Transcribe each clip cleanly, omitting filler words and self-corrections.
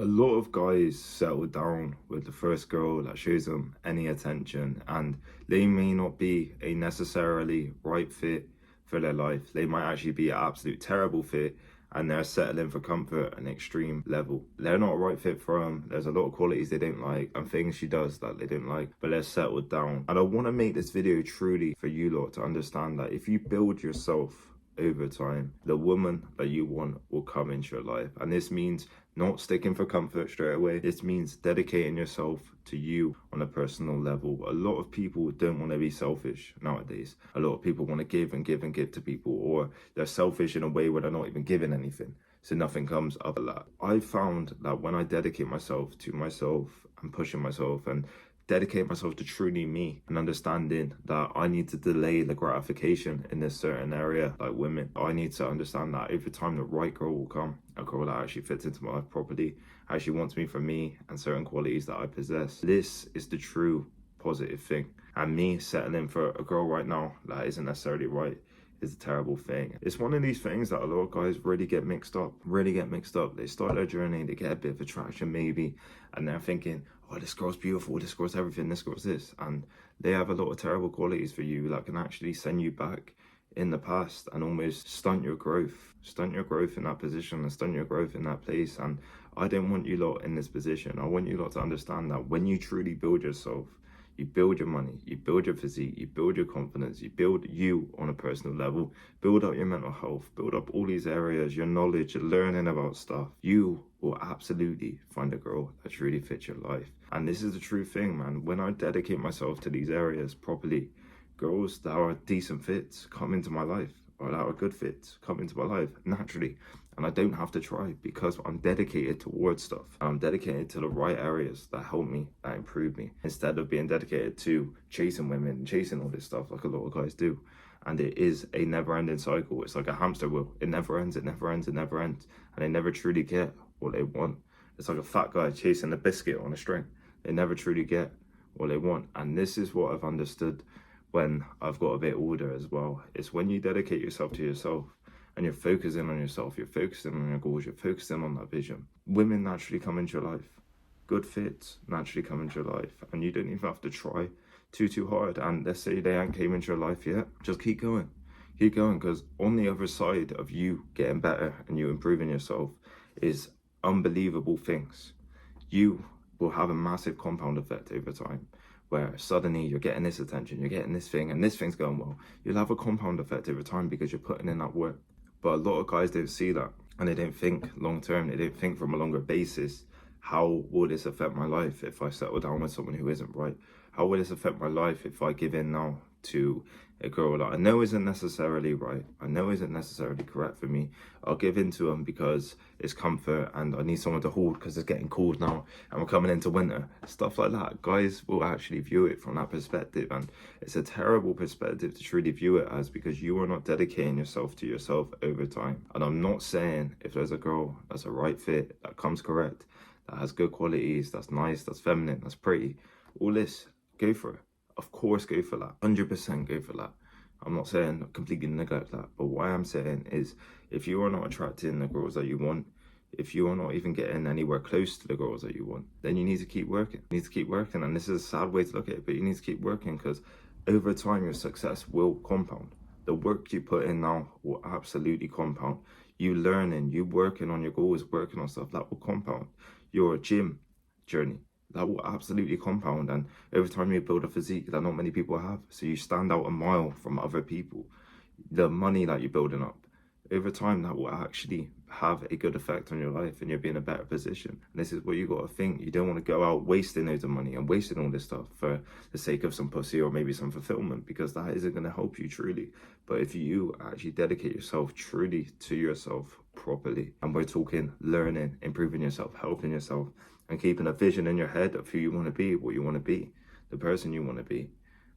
A lot of guys settle down with the first girl that shows them any attention, and they may not be a necessarily right fit for their life. They might actually be an absolute terrible fit, and they're settling for comfort and extreme level. They're not a right fit for them. There's a lot of qualities they don't like and things she does that they don't like, but they're settled down. And I want to make this video truly for you lot to understand that if you build yourself over time, the woman that you want will come into your life. And this means not sticking for comfort straight away. This means dedicating yourself to you on a personal level. A lot of people don't want to be selfish nowadays. A lot of people want to give and give and give to people, or they're selfish in a way where they're not even giving anything, so nothing comes up of that. I found that when I dedicate myself to myself and pushing myself and dedicate myself to truly me and understanding that I need to delay the gratification in this certain area, like women. I need to understand that over time the right girl will come, a girl that actually fits into my life properly, actually wants me for me and certain qualities that I possess. This is the true positive thing. And me settling for a girl right now that isn't necessarily right is a terrible thing. It's one of these things that a lot of guys really get mixed up. They start their journey, they get a bit of attraction maybe, and they're thinking, oh, this girl's beautiful, this girl's everything, this girl's this. And they have a lot of terrible qualities for you that can actually send you back in the past and almost stunt your growth in that position and stunt your growth in that place. And I don't want you lot in this position. I want you lot to understand that when you truly build yourself, you build your money, you build your physique, you build your confidence, you build you on a personal level, build up your mental health, build up all these areas, your knowledge, your learning about stuff. You will absolutely find a girl that truly fits your life. And this is the true thing, man. When I dedicate myself to these areas properly, girls that are decent fits come into my life, or that are good fits come into my life naturally. And I don't have to try because I'm dedicated towards stuff. I'm dedicated to the right areas that help me, that improve me, instead of being dedicated to chasing women and chasing all this stuff like a lot of guys do. And it is a never-ending cycle. It's like a hamster wheel. It never ends, it never ends, it never ends. And they never truly get what they want. It's like a fat guy chasing a biscuit on a string. They never truly get what they want. And this is what I've understood when I've got a bit older as well. It's when you dedicate yourself to yourself, and you're focusing on yourself, you're focusing on your goals, you're focusing on that vision. Women naturally come into your life. Good fits naturally come into your life. And you don't even have to try too hard. And let's say they ain't came into your life yet, just keep going. Keep going, because on the other side of you getting better and you improving yourself is unbelievable things. You will have a massive compound effect over time, where suddenly you're getting this attention, you're getting this thing, and this thing's going well. You'll have a compound effect over time because you're putting in that work. But a lot of guys don't see that, and they don't think long term. They don't think from a longer basis. How will this affect my life if I settle down with someone who isn't right? How will this affect my life if I give in now to a girl that I know isn't necessarily right, I know isn't necessarily correct for me? I'll give in to them because it's comfort and I need someone to hold because it's getting cold now and we're coming into winter. Stuff like that. Guys will actually view it from that perspective, and it's a terrible perspective to truly view it as, because you are not dedicating yourself to yourself over time. And I'm not saying if there's a girl that's a right fit, that comes correct, that has good qualities, that's nice, that's feminine, that's pretty, all this, go for it. Of course, go for that. 100% go for that. I'm not saying completely neglect that, but what I am saying is, if you are not attracting the girls that you want, if you are not even getting anywhere close to the girls that you want, then you need to keep working. You need to keep working, and this is a sad way to look at it, but you need to keep working, because over time your success will compound. The work you put in now will absolutely compound. You learning, you working on your goals, working on stuff, that will compound. Your gym journey, that will absolutely compound, and over time you build a physique that not many people have, so you stand out a mile from other people. The money that you're building up, over time that will actually have a good effect on your life, and you'll be in a better position. And this is what you got to think. You don't want to go out wasting loads of money and wasting all this stuff for the sake of some pussy or maybe some fulfillment, because that isn't going to help you truly. But if you actually dedicate yourself truly to yourself properly, and we're talking learning, improving yourself, helping yourself, and keeping a vision in your head of who you want to be, what you want to be, the person you want to be,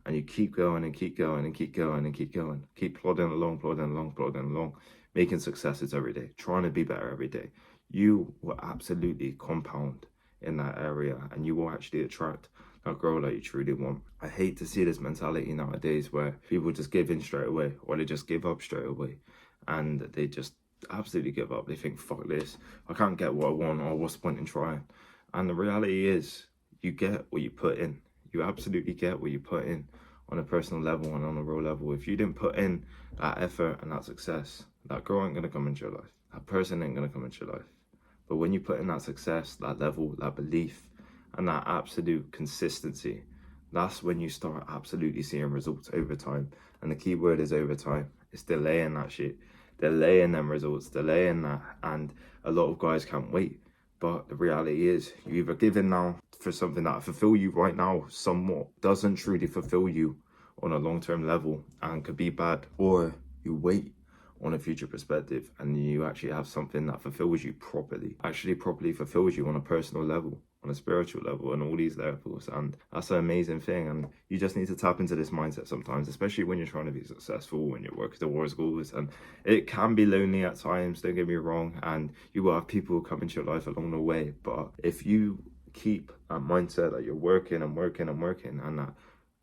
and you keep going and keep going and keep going and keep going, keep plodding along, making successes every day, trying to be better every day, you will absolutely compound in that area, and you will actually attract that girl that you truly want. I hate to see this mentality nowadays where people just give in straight away, or they just give up straight away, and they just absolutely give up. They think, fuck this, I can't get what I want, or what's the point in trying? And the reality is, you get what you put in. You absolutely get what you put in on a personal level and on a real level. If you didn't put in that effort and that success, that girl ain't gonna come into your life. That person ain't gonna come into your life. But when you put in that success, that level, that belief, and that absolute consistency, that's when you start absolutely seeing results over time. And the key word is over time. It's delaying that shit. Delaying them results, delaying that. And a lot of guys can't wait. But the reality is, you either give in now for something that fulfill you right now somewhat, doesn't truly fulfill you on a long-term level and could be bad, or you wait on a future perspective and you actually have something that fulfills you properly, actually properly fulfills you on a personal level, on a spiritual level, and all these levels. And that's an amazing thing. And you just need to tap into this mindset sometimes, especially when you're trying to be successful, when you're working towards goals. And it can be lonely at times, don't get me wrong, and you will have people come into your life along the way. But if you keep that mindset that you're working and working and working, and that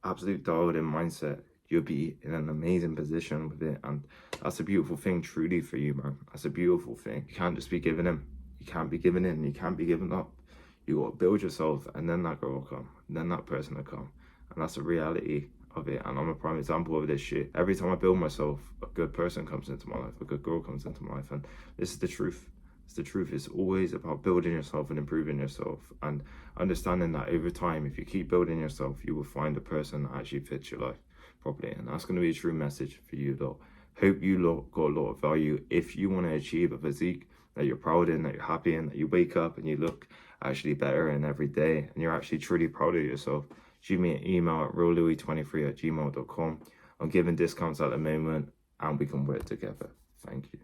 absolute dialed in mindset, you'll be in an amazing position with it. And that's a beautiful thing truly for you, man. That's a beautiful thing. You can't just be giving in. You can't be giving in. You can't be giving up. You got to build yourself, and then that girl will come, and then that person will come. And that's the reality of it. And I'm a prime example of this shit. Every time I build myself, a good person comes into my life, a good girl comes into my life. And this is the truth. It's the truth. It's always about building yourself and improving yourself, and understanding that over time, if you keep building yourself, you will find a person that actually fits your life properly. And that's going to be a true message for you, though. Hope you lot got a lot of value. If you want to achieve a physique that you're proud in, that you're happy in, that you wake up and you look actually better in every day, and you're actually truly proud of yourself, shoot me an email at reallouis23@gmail.com. I'm giving discounts at the moment, and we can work together. Thank you.